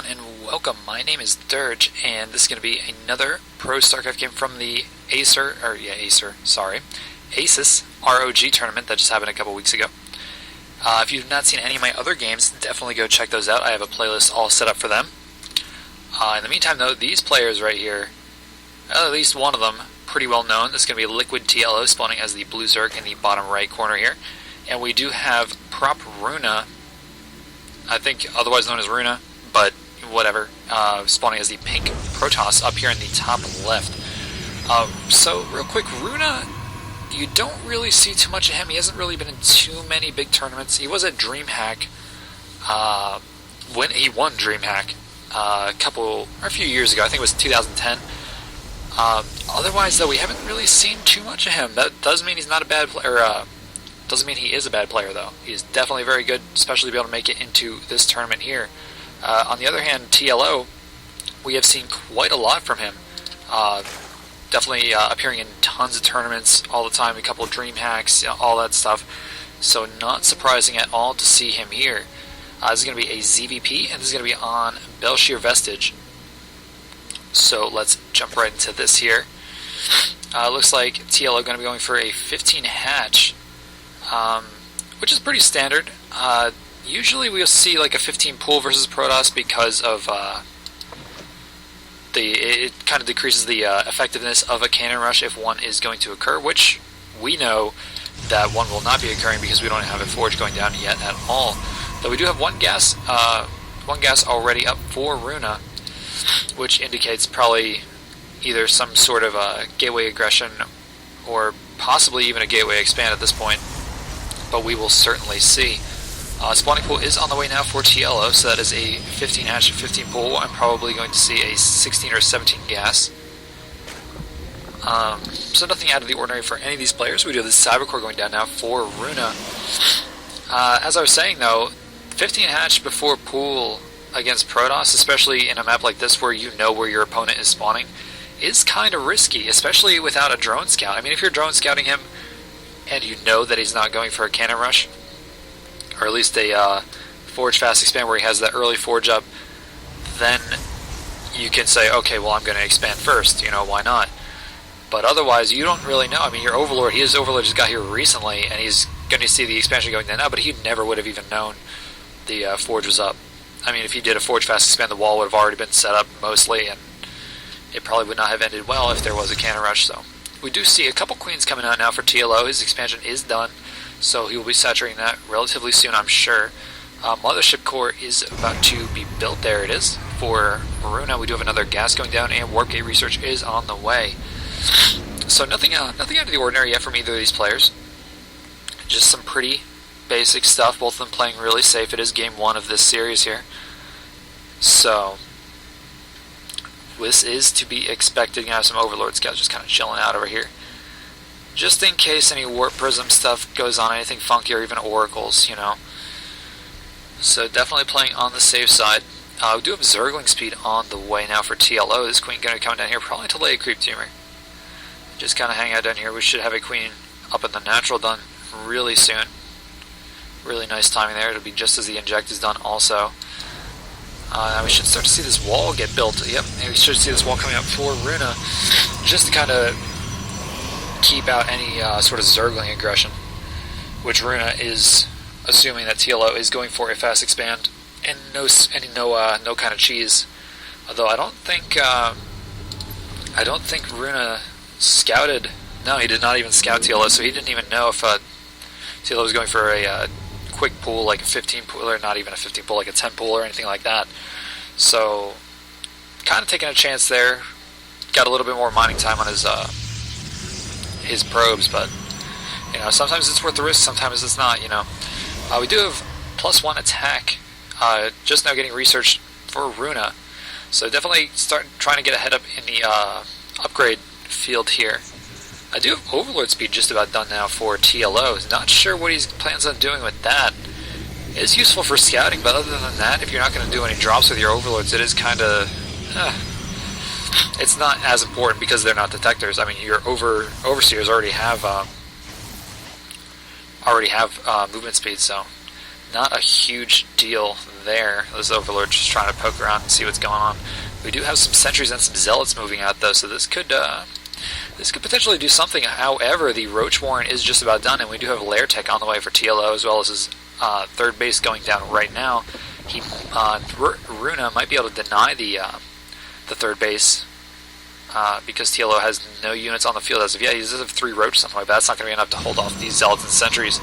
everyone, and welcome. My name is Dirge, and this is going to be another pro Starcraft game from the Asus ROG tournament that just happened a couple weeks ago. If you've not seen any of my other games, definitely go check those out. I have a playlist all set up for them. In the meantime, though, these players right here, at least one of them, pretty well known. This is going to be Liquid TLO spawning as the blue Zerg in the bottom right corner here. And we do have Prop RunA, I think otherwise known as RunA, but whatever, spawning as the pink Protoss up here in the top left. So real quick, RunA, you don't really see too much of him. He hasn't really been in too many big tournaments. He was at DreamHack when he won DreamHack a few years ago. I think it was 2010. Otherwise, though, we haven't really seen too much of him. That doesn't mean he's not a bad player. Doesn't mean he is a bad player, though. He's definitely very good, especially to be able to make it into this tournament here. On the other hand, TLO, we have seen quite a lot from him. Definitely appearing in tons of tournaments all the time, a couple of dream hacks, all that stuff. So not surprising at all to see him here. This is going to be a ZvP, and this is going to be on Bel'shir Vestige. So let's jump right into this here. Looks like TLO going to be going for a 15 hatch. Which is pretty standard. Usually we'll see like a 15 pool versus Protoss because of it kind of decreases the effectiveness of a cannon rush if one is going to occur, which we know that one will not be occurring because we don't have a forge going down yet at all. Though we do have one gas already up for RunA, which indicates probably either some sort of a gateway aggression or possibly even a gateway expand at this point. But we will certainly see. Spawning pool is on the way now for TLO, so that is a 15 hatch, 15 pool. I'm probably going to see a 16 or 17 gas. So nothing out of the ordinary for any of these players. We do have the Cybercore going down now for RunA. As I was saying, though, 15 hatch before pool against Protoss, especially in a map like this where you know where your opponent is spawning, is kind of risky, especially without a drone scout. I mean, if you're drone scouting him, and you know that he's not going for a cannon rush, or at least a forge fast expand where he has that early forge up, then you can say, okay, well, I'm going to expand first, why not? But otherwise, you don't really know. I mean, your Overlord, his Overlord just got here recently, and he's going to see the expansion going down now, but he never would have even known the forge was up. I mean, if he did a forge fast expand, the wall would have already been set up mostly, and it probably would not have ended well if there was a cannon rush, so. We do see a couple queens coming out now for TLO. His expansion is done, so he will be saturating that relatively soon, I'm sure. Mothership core is about to be built. There it is. For RunA, we do have another gas going down, and warp gate research is on the way. So nothing out of the ordinary yet from either of these players. Just some pretty basic stuff, both of them playing really safe. It is game one of this series here. So this is to be expected. You have some Overlord scouts just kind of chilling out over here, just in case any Warp Prism stuff goes on, anything funky, or even Oracles, So definitely playing on the safe side. We do have Zergling speed on the way now for TLO. This queen going to come down here probably to lay a creep tumor. Just kind of hang out down here. We should have a queen up in the natural done really soon. Really nice timing there. It'll be just as the inject is done also. We should start to see this wall get built. Yep, we should see this wall coming up for RunA, just to kind of keep out any sort of Zergling aggression, which RunA is assuming that TLO is going for a fast expand and no kind of cheese. Although I don't think RunA scouted. No, he did not even scout TLO, so he didn't even know if TLO was going for a quick pool, like a 15 pool, or not even a 15 pool, like a 10 pool or anything like that. So kind of taking a chance there. Got a little bit more mining time on his probes, but sometimes it's worth the risk, sometimes it's not. We do have +1 attack just now getting researched for RunA, so definitely start trying to get ahead up in the upgrade field here. I do have Overlord speed just about done now for TLO. Not sure what he plans on doing with that. It's useful for scouting, but other than that, if you're not going to do any drops with your Overlords, it is kind of... it's not as important because they're not detectors. I mean, your Overseers already have movement speed, so not a huge deal there. This Overlord just trying to poke around and see what's going on. We do have some sentries and some zealots moving out though, so this could potentially do something. However, the Roach Warren is just about done, and we do have Lair Tech on the way for TLO, as well as his third base going down right now. RunA might be able to deny the third base because TLO has no units on the field as of yet. He does have 3 Roaches on the way, but that's not going to be enough to hold off these zealots and sentries.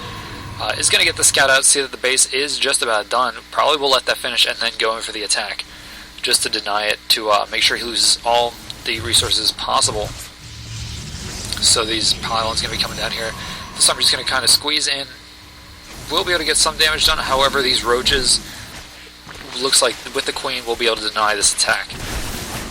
Is going to get the scout out, see that the base is just about done. Probably will let that finish and then go in for the attack, just to deny it, to make sure he loses all the resources possible. So these pylons going to be coming down here. Somebody's going to kind of squeeze in. We'll be able to get some damage done. However, these roaches, looks like with the queen, we'll be able to deny this attack.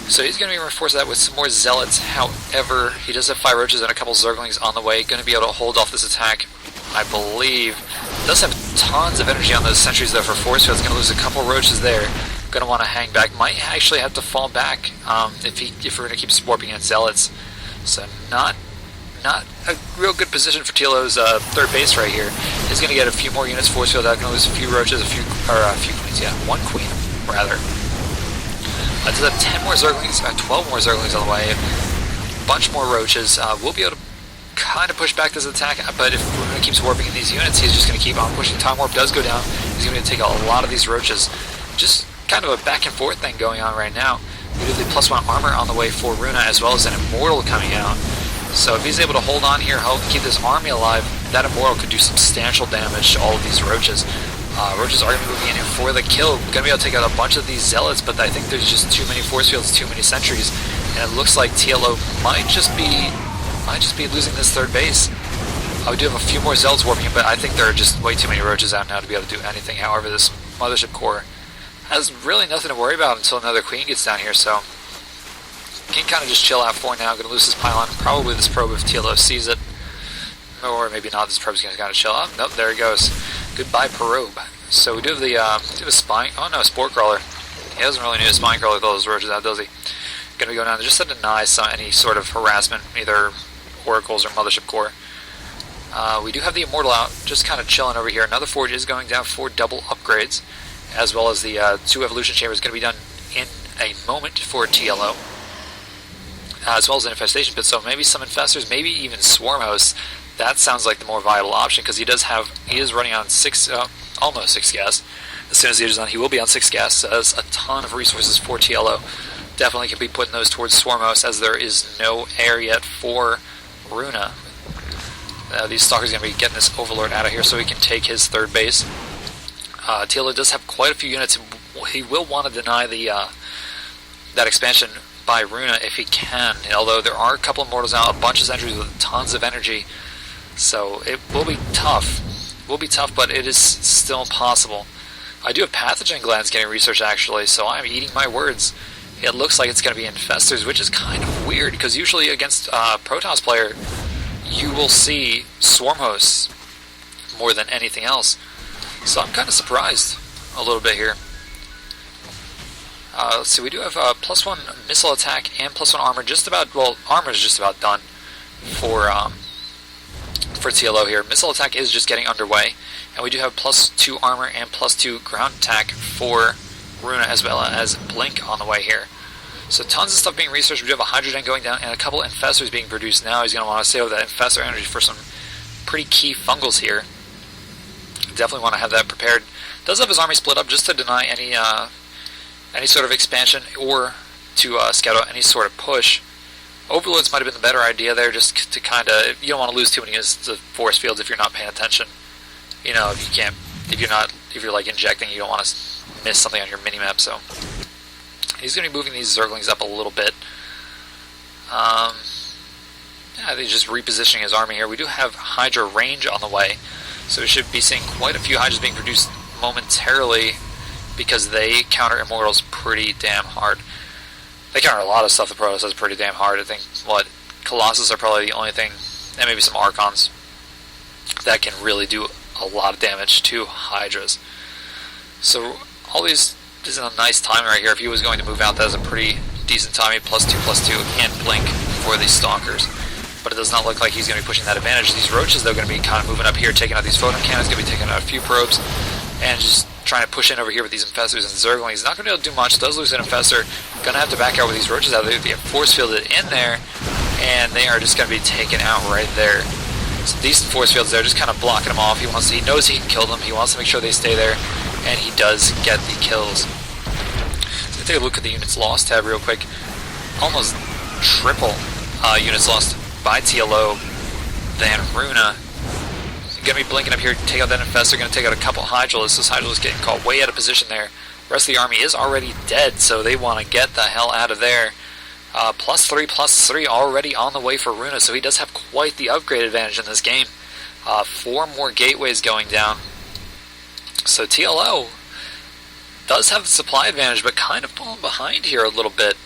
So he's going to be reinforced that with some more zealots. However, he does have 5 roaches and a couple zerglings on the way. Going to be able to hold off this attack, I believe. Does have tons of energy on those sentries though for force fields. Going to lose a couple roaches there. Going to want to hang back. Might actually have to fall back if we're going to keep warping at zealots. So not a real good position for TLO's third base right here. He's going to get a few more units force field out. Going to lose a few roaches, a few queens. Yeah, 1 queen rather. Does have 10 more zerglings, 12 more zerglings on the way. A bunch more roaches. We'll be able to kind of push back this attack, but if Runa keeps warping in these units, he's just going to keep on pushing. Time Warp does go down. He's going to take a lot of these roaches. Just kind of a back and forth thing going on right now. We do the +1 armor on the way for Runa, as well as an Immortal coming out. So if he's able to hold on here, help keep this army alive, that Immortal could do substantial damage to all of these roaches. Roaches are going to be moving in here for the kill. Going to be able to take out a bunch of these zealots, but I think there's just too many force fields, too many sentries, and it looks like TLO might just be losing this third base. We do have a few more zealots warping in, but I think there are just way too many roaches out now to be able to do anything. However, this mothership core has really nothing to worry about until another queen gets down here, so can kind of just chill out for now. Going to lose this pylon, probably this probe if TLO sees it, or maybe not. This probe's going to kind of chill out. Nope, there he goes. Goodbye, probe. So we do have the spine. Oh no, Spore Crawler. He doesn't really need a spine crawler with all those roaches out, does he? Going to be going down there just to deny any sort of harassment, either oracles or mothership core. We do have the Immortal out, just kind of chilling over here. Another forge is going down for double upgrades, as well as the 2 evolution chambers going to be done in a moment for TLO, as well as an infestation pit. So maybe some infestors, maybe even swarm hosts. That sounds like the more viable option, because he is running on almost 6 gas. As soon as he is on, he will be on 6 gas. So that's a ton of resources for TLO. Definitely can be putting those towards swarm hosts, as there is no air yet for Runa. These stalkers are going to be getting this Overlord out of here so he can take his third base. TLO does have quite a few units. He will want to deny that expansion by Runa if he can, although there are a couple of mortals out, a bunch of sentries with tons of energy, so it will be tough. But it is still possible. I do have pathogen glands getting researched actually, so I'm eating my words. It looks like it's going to be infestors, which is kind of weird, because usually against a Protoss player, you will see swarm hosts more than anything else. So I'm kind of surprised a little bit here. Let's see, we do have +1 missile attack and +1 armor. Armor is just about done for TLO here. Missile attack is just getting underway, and we do have +2 armor and +2 ground attack for Runa, as well as Blink on the way here. So tons of stuff being researched. We do have a Hydrogen going down and a couple infestors being produced now. He's going to want to save that infestor energy for some pretty key fungals here. Definitely want to have that prepared. Does have his army split up just to deny any sort of expansion, or to scout out any sort of push. Overlords might have been the better idea there, just to kind of, you don't want to lose too many units to force fields if you're not paying attention. You know, if you're like injecting, you don't want to miss something on your minimap. So he's going to be moving these zerglings up a little bit. I think he's just repositioning his army here. We do have Hydra range on the way, so we should be seeing quite a few Hydras being produced momentarily, because they counter Immortals pretty damn hard. They counter a lot of stuff the Protoss does pretty damn hard. I think, Colossus are probably the only thing, and maybe some Archons, that can really do a lot of damage to Hydras. So all these, this is a nice timing right here. If he was going to move out, that is a pretty decent timing. +2/+2 and Blink for these Stalkers. But it does not look like he's going to be pushing that advantage. These Roaches, though, going to be kind of moving up here, taking out these photon cannons, going to be taking out a few probes. and just trying to push in over here with these Infestors and Zerglings. He's not going to be able to do much. Does lose an Infestor. Going to have to back out with these Roaches out there. They get force fielded in there, and they are just going to be taken out right there. Some decent force fields there, just kind of blocking them off. He knows he can kill them. He wants to make sure they stay there, and he does get the kills. So take a look at the units lost tab real quick. Almost triple units lost by TLO than RunA. Going to be blinking up here, take out that Infestor, going to take out a couple Hydralisks. This Hydralisk getting caught way out of position there. The rest of the army is already dead, so they want to get the hell out of there. +3/+3 already on the way for RunA, so he does have quite the upgrade advantage in this game. 4 more gateways going down. So TLO does have the supply advantage, but kind of falling behind here a little bit.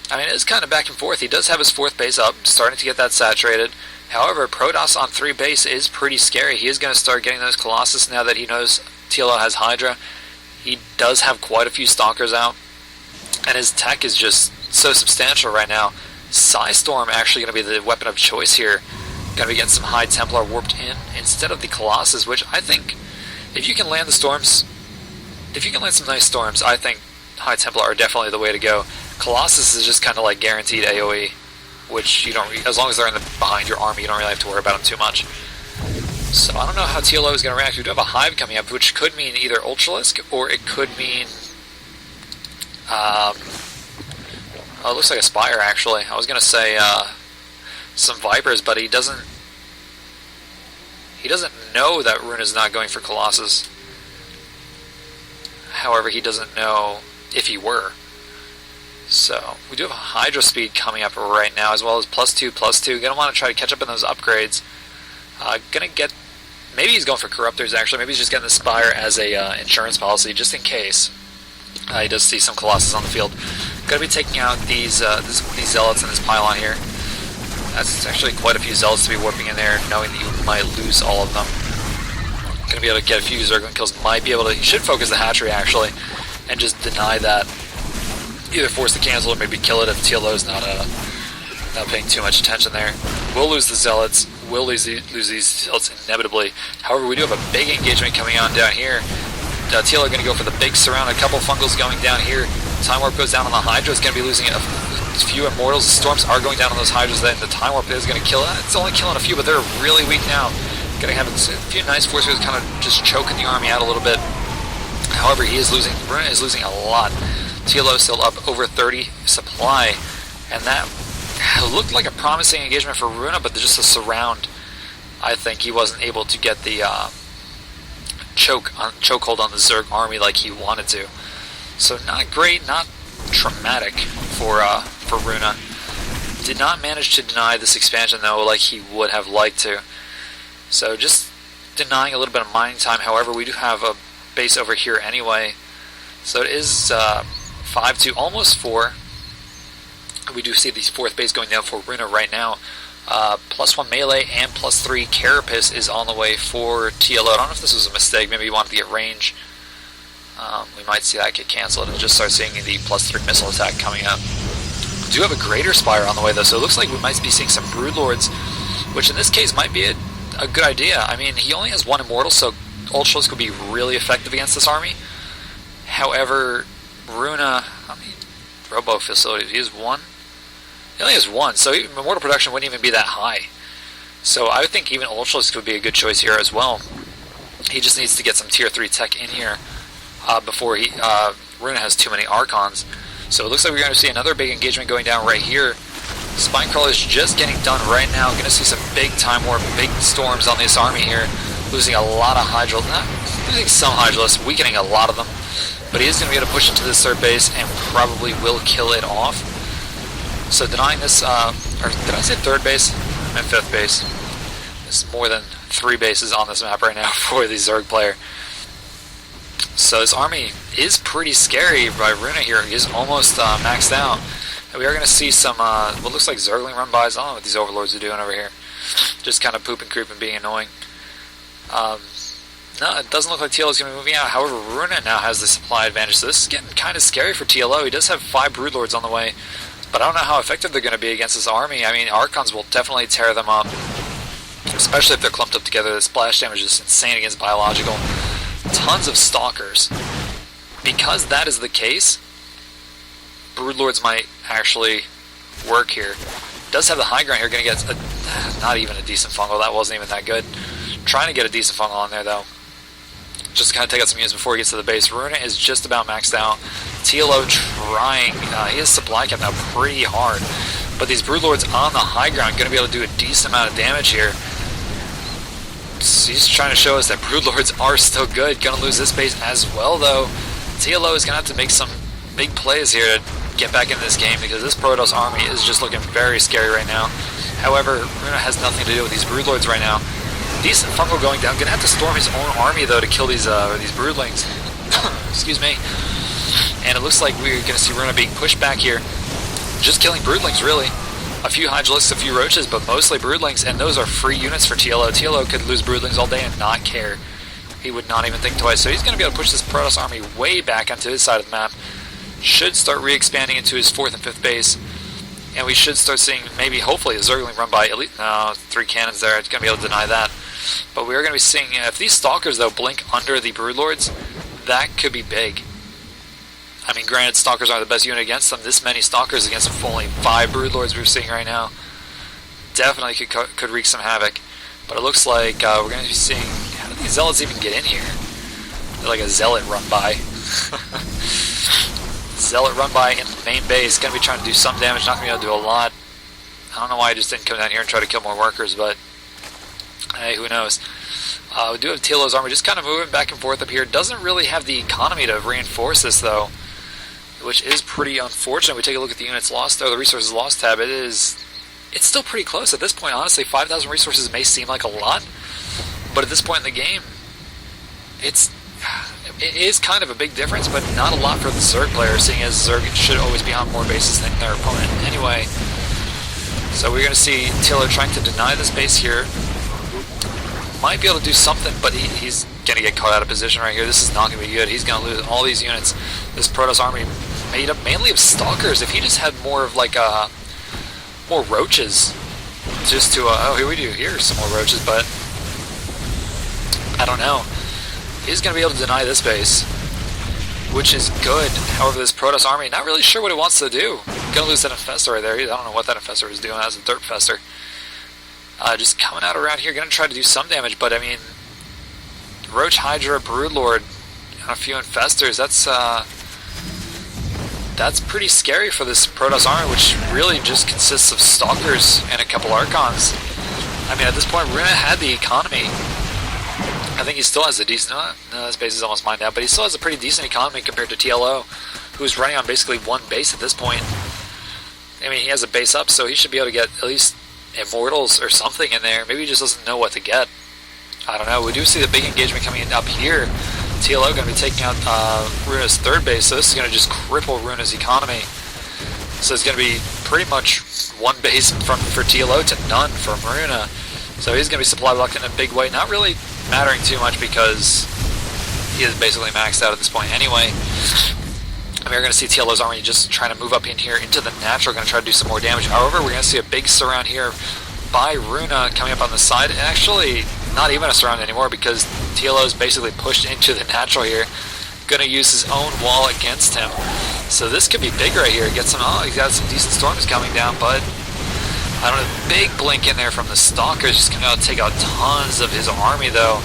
I mean, it is kind of back and forth. He does have his 4th base up, starting to get that saturated. However, Protoss on 3 base is pretty scary. He is going to start getting those Colossus now that he knows TLO has Hydra. He does have quite a few Stalkers out, and his tech is just so substantial right now. Psystorm actually going to be the weapon of choice here. Going to be getting some High Templar warped in instead of the Colossus, which I think, if you can land the storms, if you can land some nice storms, I think High Templar are definitely the way to go. Colossus is just kind of like guaranteed AoE, which you don't, as long as they're behind your army, you don't really have to worry about them too much. So I don't know how TLO is going to react. We do have a Hive coming up, which could mean either Ultralisk, or it could mean, it looks like a Spire actually. I was going to say some Vipers, but he doesn't know that RunA is not going for Colossus. However, he doesn't know if he were. So, we do have a Hydra speed coming up right now, as well as +2/+2. Gonna want to try to catch up in those upgrades. Gonna get, maybe he's going for Corruptors actually, maybe he's just getting the Spire as a insurance policy, just in case. He does see some Colossus on the field. Gonna be taking out these Zealots in this pylon here. That's actually quite a few Zealots to be warping in there, knowing that you might lose all of them. Gonna be able to get a few Zergling kills, might be able to, he should focus the hatchery actually, and just deny that. Either force the cancel or maybe kill it if TLO's not paying too much attention there. We'll lose the Zealots. We'll lose these Zealots inevitably. However, we do have a big engagement coming on down here. TLO are going to go for the big surround. A couple Fungals going down here. Time Warp goes down on the Hydra. It's going to be losing a few Immortals. The Storms are going down on those Hydras. Then the Time Warp is going to kill it. It's only killing a few, but they're really weak now. Going to have a few nice force fields kind of just choking the army out a little bit. However, RunA is losing a lot. TLO still up over 30 supply, and that looked like a promising engagement for RunA, but just the surround, I think he wasn't able to get the chokehold on the Zerg army like he wanted to. So not great, not traumatic for RunA. Did not manage to deny this expansion though like he would have liked to. So just denying a little bit of mining time. However, we do have a base over here anyway. So it is 5 to almost 4. We do see the 4th base going down for RunA right now. +1 melee and +3 Carapace is on the way for TLO. I don't know if this was a mistake. Maybe he wanted to get range. We might see that get cancelled and just start seeing the +3 missile attack coming up. We do have a Greater Spire on the way though, so it looks like we might be seeing some Broodlords, which in this case might be a good idea. I mean, he only has 1 Immortal, so Ultralisk could be really effective against this army. However, RunA, how many Robo facilities? He has 1? He only has 1, so Immortal production wouldn't even be that high. So I would think even Ultralisk would be a good choice here as well. He just needs to get some tier 3 tech in here before RunA has too many Archons. So it looks like we're going to see another big engagement going down right here. Spinecrawler is just getting done right now. Going to see some big Time Warp, big storms on this army here. Losing a lot of Hydra, not losing some Hydralisks, weakening a lot of them. But he is going to be able to push into this 3rd base and probably will kill it off. So denying this, or did I say 3rd base? I meant 5th base. There's more than 3 bases on this map right now for the Zerg player. So this army is pretty scary by RunA here. He is almost maxed out. And we are going to see some, what looks like Zergling run-bys. I don't know what these Overlords are doing over here. Just kind of pooping, creeping, being annoying. No, it doesn't look like TLO is going to be moving out. However, RunA now has the supply advantage, so this is getting kind of scary for TLO. He does have 5 Broodlords on the way, but I don't know how effective they're going to be against this army. I mean, Archons will definitely tear them up, especially if they're clumped up together. The splash damage is insane against biological. tons of Stalkers. Because that is the case, Broodlords might actually work here. Does have the high ground here, going to get not even a decent fungal. That wasn't even that good. Trying to get a decent fungal on there though. Just to kind of take out some units before he gets to the base. RunA is just about maxed out. TLO trying, he has supply cap now pretty hard. But these Broodlords on the high ground going to be able to do a decent amount of damage here. So he's trying to show us that Broodlords are still good. Going to lose this base as well though. TLO is going to have to make some big plays here to get back into this game because this Protoss army is just looking very scary right now. However, RunA has nothing to do with these Broodlords right now. Decent fungal going down. Gonna have to storm his own army though to kill these broodlings. Excuse me. And it looks like we're gonna see RunA being pushed back here. Just killing broodlings really. A few Hydralisks, a few roaches, but mostly broodlings, and those are free units for TLO. TLO could lose broodlings all day and not care. He would not even think twice. So he's gonna be able to push this Protoss army way back onto his side of the map. Should start re-expanding into his 4th and 5th base. And we should start seeing maybe, hopefully, a Zergling run by elite. No, 3 cannons there. It's going to be able to deny that. But we're going to be seeing, if these Stalkers, though, blink under the Broodlords, that could be big. I mean, granted, Stalkers aren't the best unit against them. This many Stalkers against only 5 Broodlords we're seeing right now definitely could wreak some havoc. But it looks like we're going to be seeing, how do these Zealots even get in here? They're like a Zealot run by. Zealot run by in the main base, going to be trying to do some damage, not going to be able to do a lot. I don't know why I just didn't come down here and try to kill more workers, but hey, who knows. We do have TLO's army just kind of moving back and forth up here. Doesn't really have the economy to reinforce this though, which is pretty unfortunate. We take a look at the units lost though, the resources lost tab, it's still pretty close at this point. Honestly, 5,000 resources may seem like a lot, but at this point in the game, it is kind of a big difference, but not a lot for the Zerg player, seeing as Zerg should always be on more bases than their opponent anyway. So we're going to see TLO trying to deny this base here. Might be able to do something, but he's going to get caught out of position right here. This is not going to be good. He's going to lose all these units. This Protoss army made up mainly of Stalkers. If he just had more of like more roaches, just to oh, here we do. Here's some more roaches, but I don't know. He's going to be able to deny this base, which is good. However, this Protoss army, not really sure what it wants to do. Going to lose that Infestor right there. I don't know what that Infestor is doing. That's a Dirt Fester. Just coming out around here, going to try to do some damage, but I mean, Roach, Hydra, Broodlord, and a few Infestors, that's pretty scary for this Protoss army, which really just consists of Stalkers and a couple Archons. I mean, at this point, RunA had the economy. I think he still has a decent, no, this base is almost mined out, but he still has a pretty decent economy compared to TLO, who's running on basically one base at this point. I mean, he has a base up, so he should be able to get at least Immortals or something in there. Maybe he just doesn't know what to get. I don't know. We do see the big engagement coming in up here. TLO going to be taking out RunA's 3rd base, so this is going to just cripple RunA's economy. So it's going to be pretty much one base for TLO to none from RunA. So he's going to be supply blocked in a big way. Not really mattering too much because he is basically maxed out at this point anyway. And we're going to see TLO's army just trying to move up in here into the natural, going to try to do some more damage. However, we're going to see a big surround here by RunA coming up on the side. And actually, not even a surround anymore because TLO is basically pushed into the natural here. Going to use his own wall against him. So this could be big right here. He's got some decent storms coming down, but I don't know, big blink in there from the Stalkers, just going to take out tons of his army though.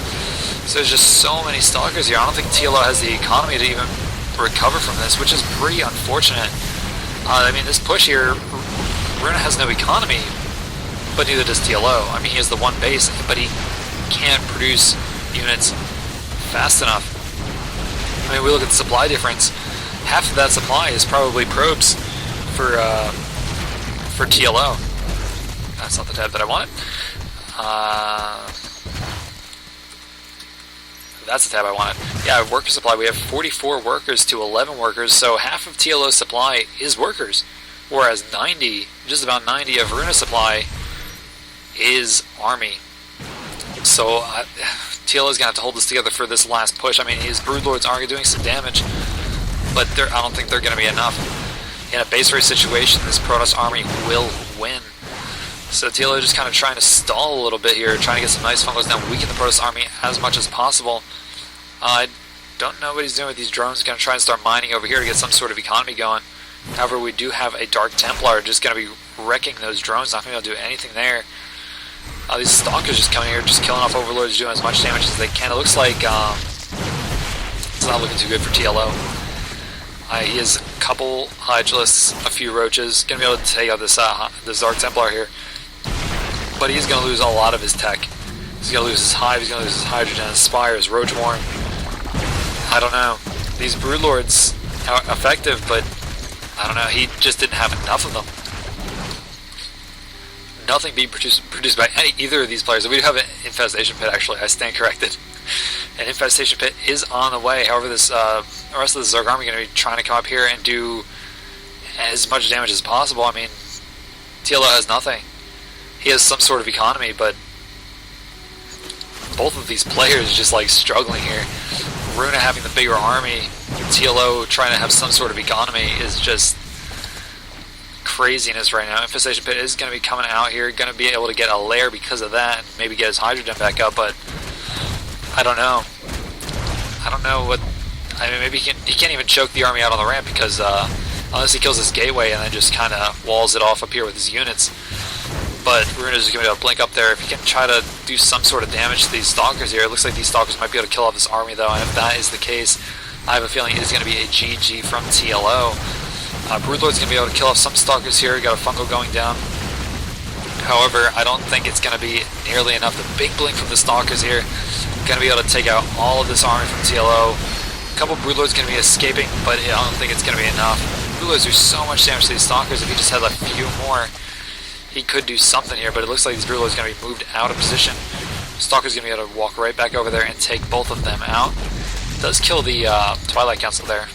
So there's just so many Stalkers here. I don't think TLO has the economy to even recover from this, which is pretty unfortunate. I mean, this push here, RunA has no economy, but neither does TLO. I mean, he has the one base, but he can't produce units fast enough. I mean, we look at the supply difference. Half of that supply is probably probes for TLO. That's not the tab that I wanted. That's the tab I wanted. Yeah, worker supply. We have 44 workers to 11 workers, so half of TLO's supply is workers, whereas 90, just about 90 of RunA's supply is army. So TLO's gonna have to hold this together for this last push. I mean, his Broodlords are doing some damage, but I don't think they're gonna be enough. In a base race situation, this Protoss army will win. So TLO just kind of trying to stall a little bit here, trying to get some nice fungos down, weaken the Protoss army as much as possible. Don't know what he's doing with these drones. Going to try and start mining over here to get some sort of economy going. However, we do have a Dark Templar just going to be wrecking those drones. Not going to be able to do anything there. These Stalkers just coming here, just killing off Overlords, doing as much damage as they can. It looks like it's not looking too good for TLO. He has a couple Hydralisks, a few Roaches. Going to be able to take out this Dark Templar here. But he's going to lose a lot of his tech. He's going to lose his Hive, he's going to lose his Hydrogen, his Spire, his Roach Worm. I don't know. These Broodlords are effective, but I don't know. He just didn't have enough of them. Nothing being produced by either of these players. We do have an Infestation Pit, actually. I stand corrected. An Infestation Pit is on the way. However, this the rest of the Zerg army are going to be trying to come up here and do as much damage as possible. I mean, TLO has nothing. He has some sort of economy, but both of these players just like struggling here. RunA having the bigger army, TLO trying to have some sort of economy is just craziness right now. Infestation Pit is going to be coming out here, going to be able to get a lair because of that, and maybe get his Hydrogen back up, but I don't know. I don't know what... I mean, maybe he can't even choke the army out on the ramp because unless he kills his gateway and then just kind of walls it off up here with his units. But RunA's just going to be able to blink up there. If he can try to do some sort of damage to these Stalkers here, it looks like these Stalkers might be able to kill off this army though, and if that is the case, I have a feeling it is going to be a GG from TLO. Broodlord's going to be able to kill off some Stalkers here, got a Fungal going down. However, I don't think it's going to be nearly enough. The big blink from the Stalkers here, going to be able to take out all of this army from TLO. A couple Broodlords going to be escaping, but I don't think it's going to be enough. Broodlords do so much damage to these Stalkers. If he just had a few more, he could do something here, but it looks like these Broodlords are going to be moved out of position. Stalker's going to be able to walk right back over there and take both of them out. Does kill the Twilight Council there.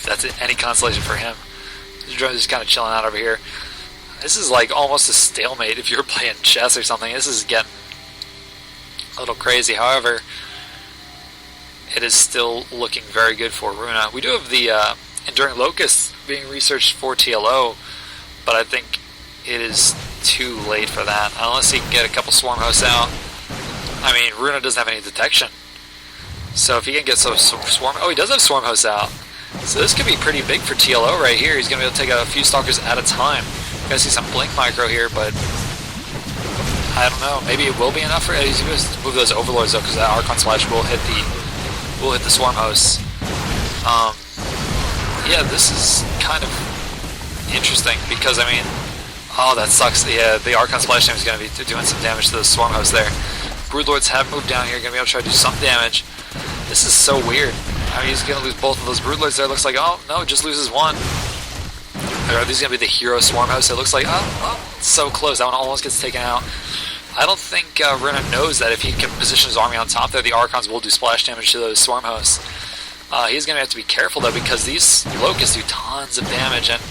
That's any consolation for him. The drone's just kind of chilling out over here. This is like almost a stalemate if you're playing chess or something. This is getting a little crazy. However, it is still looking very good for RunA. We do have the Enduring Locusts being researched for TLO, but I think it is too late for that. Unless he can get a couple Swarm Hosts out. I mean, RunA doesn't have any detection. So if he can get some Swarm... Oh, he does have Swarm Hosts out. So this could be pretty big for TLO right here. He's going to be able to take out a few Stalkers at a time. You're going to see some Blink Micro here, but I don't know. Maybe it will be enough for... He's going to move those Overlords though, because that Archon Splash will hit the Swarm Hosts. Yeah, this is kind of interesting because, I mean... Oh, that sucks. Yeah, the Archon Splash Damage is going to be doing some damage to the Swarm Hosts there. Broodlords have moved down here, going to be able to try to do some damage. This is so weird. I mean, he's going to lose both of those Broodlords there. Looks like, oh, no, just loses one. Are these going to be the hero Swarm Hosts? It looks like, oh, so close. That one almost gets taken out. I don't think RunA knows that if he can position his army on top there, the Archons will do splash damage to those Swarm Hosts. He's going to have to be careful, though, because these Locusts do tons of damage, and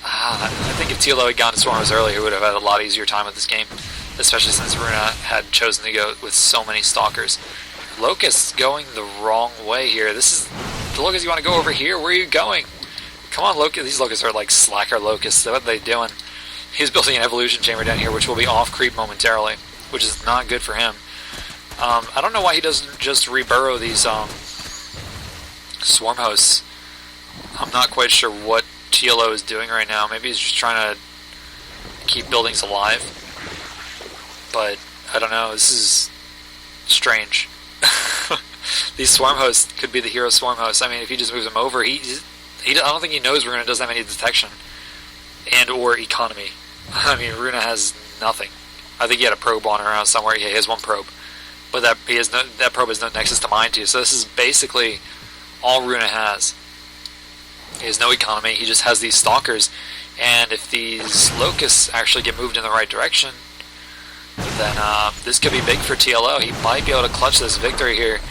I think if TLO had gone to Swarm Hosts earlier, he would have had a lot easier time with this game, especially since RunA had chosen to go with so many Stalkers. Locusts going the wrong way here. This is the Locusts. You want to go over here? Where are you going? Come on, Locusts. These Locusts are like slacker Locusts. What are they doing? He's building an evolution chamber down here, which will be off creep momentarily, which is not good for him. I don't know why he doesn't just reburrow these Swarm Hosts. I'm not quite sure what TLO is doing right now. Maybe he's just trying to keep buildings alive. But I don't know. This is strange. These Swarm Hosts could be the hero Swarm Hosts. I mean, if he just moves them over, I don't think he knows RunA doesn't have any detection and or economy. I mean, RunA has nothing. I think he had a probe on around somewhere. Yeah, he has one probe, but that probe has no nexus to mine to. So this is basically all RunA has. He has no economy. He just has these Stalkers, and if these Locusts actually get moved in the right direction, then this could be big for TLO. He might be able to clutch this victory here.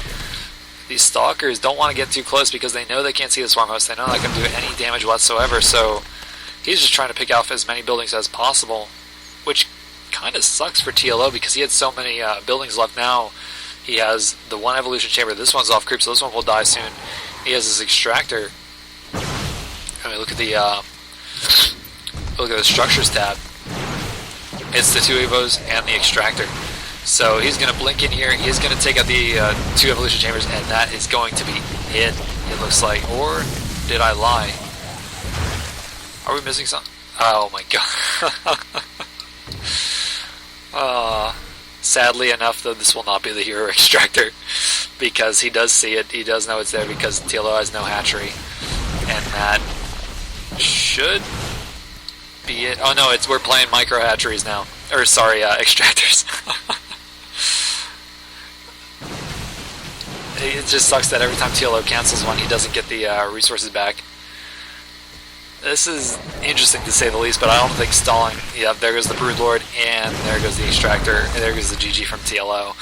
These Stalkers don't want to get too close because they know they can't see the Swarm Host. They know they can do any damage whatsoever, so he's just trying to pick off as many buildings as possible, which kind of sucks for TLO because he had so many buildings left now. He has the one evolution chamber. This one's off creep, so this one will die soon. He has his extractor. I mean, look at the structures tab. It's the two Evos and the extractor. So he's going to blink in here. He's going to take out the 2 evolution chambers, and that is going to be it. It looks like. Or did I lie? Are we missing something? Oh my god. Sadly enough, though, this will not be the hero extractor, because he does see it. He does know it's there because TLO has no hatchery, and that should be it. Oh no, we're playing micro hatcheries now. Or sorry, extractors. It just sucks that every time TLO cancels one, he doesn't get the resources back. This is interesting to say the least, but I don't think stalling... Yeah, there goes the Broodlord, and there goes the extractor, and there goes the GG from TLO.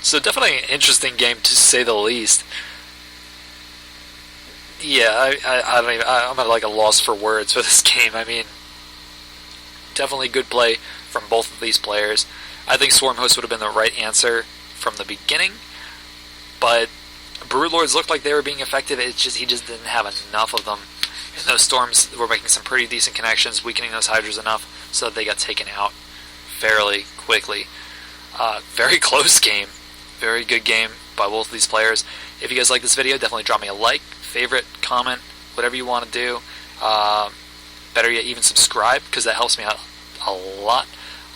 So definitely an interesting game to say the least. Yeah, I'm at like a loss for words for this game. I mean, definitely good play from both of these players. I think Swarm Host would have been the right answer from the beginning, but Broodlords looked like they were being effective. It's just he just didn't have enough of them. And those Storms were making some pretty decent connections, weakening those Hydras enough so that they got taken out fairly quickly. Very close game. Very good game by both of these players. If you guys like this video, definitely drop me a like, favorite, comment, whatever you want to do. Better yet, even subscribe, because that helps me out a lot.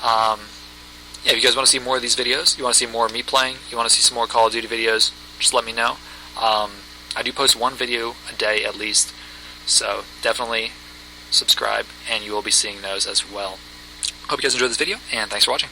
Yeah, if you guys want to see more of these videos, you want to see more of me playing, you want to see some more Call of Duty videos, just let me know. I do post one video a day at least, so definitely subscribe, and you will be seeing those as well. Hope you guys enjoyed this video, and thanks for watching.